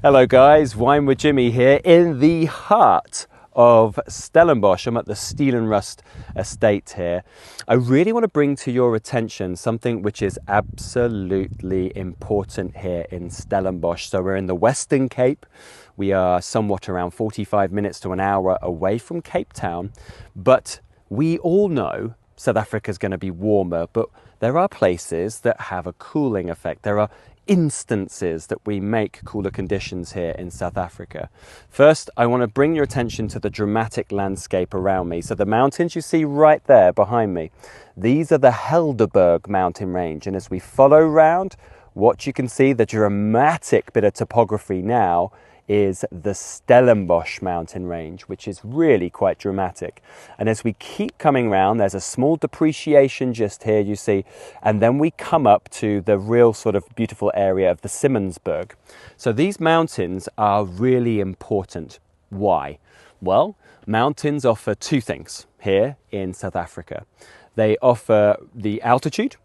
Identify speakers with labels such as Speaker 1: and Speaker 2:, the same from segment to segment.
Speaker 1: Hello guys, Wine with Jimmy here in the heart of Stellenbosch. I'm at the Stellenrust Estate here. I really want to bring to your attention something which is absolutely important here in Stellenbosch. So we're in the Western Cape. We are somewhat around 45 minutes to an hour away from Cape Town, but we all know South Africa is going to be warmer, but there are places that have a cooling effect. There are instances that we make cooler conditions here in South Africa. First, I want to bring your attention to the dramatic landscape around me. So the mountains you see right there behind me, these are the Helderberg mountain range. And as we follow round, what you can see, the dramatic bit of topography now is the Stellenbosch mountain range, which is really quite dramatic. And as we keep coming round, there's a small depreciation just here, you see, and then we come up to the real sort of beautiful area of the Simonsberg. So these mountains are really important. Why? Well, mountains offer two things here in South Africa. They offer the altitude,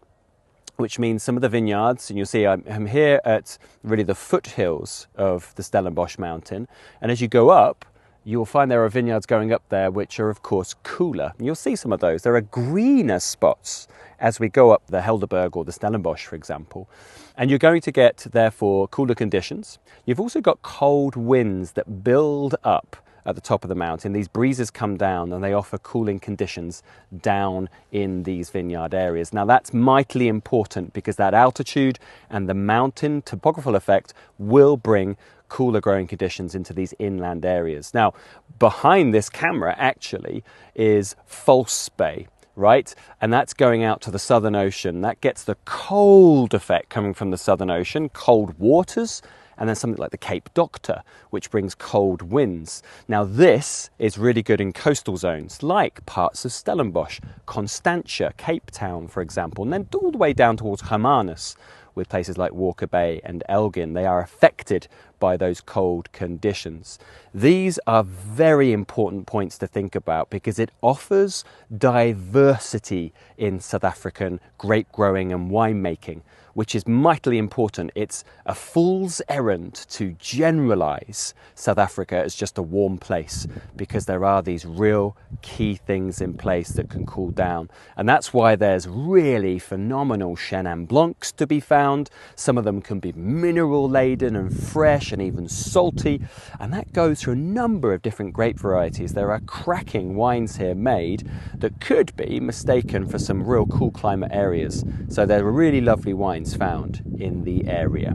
Speaker 1: which means some of the vineyards, and you'll see I'm here at really the foothills of the Stellenbosch Mountain. And as you go up, you'll find there are vineyards going up there, which are of course cooler. And you'll see some of those. There are greener spots as we go up the Helderberg or the Stellenbosch, for example. And you're going to get, therefore, cooler conditions. You've also got cold winds that build up at the top of the mountain. These breezes come down and they offer cooling conditions down in these vineyard areas. Now that's mightily important because that altitude and the mountain topographical effect will bring cooler growing conditions into these inland areas. Now, behind this camera actually is False Bay, right? And that's going out to the Southern Ocean. That gets the cold effect coming from the Southern Ocean, cold waters, and then something like the Cape Doctor, which brings cold winds. Now this is really good in coastal zones, like parts of Stellenbosch, Constantia, Cape Town, for example, and then all the way down towards Hermanus, with places like Walker Bay and Elgin. They are affected by those cold conditions. These are very important points to think about because it offers diversity in South African grape growing and winemaking, which is mightily important. It's a fool's errand to generalise South Africa as just a warm place because there are these real key things in place that can cool down. And that's why there's really phenomenal Chenin Blancs to be found. Some of them can be mineral laden and fresh and even salty. And that goes through a number of different grape varieties. There are cracking wines here made that could be mistaken for some real cool climate areas. So there are really lovely wines found in the area.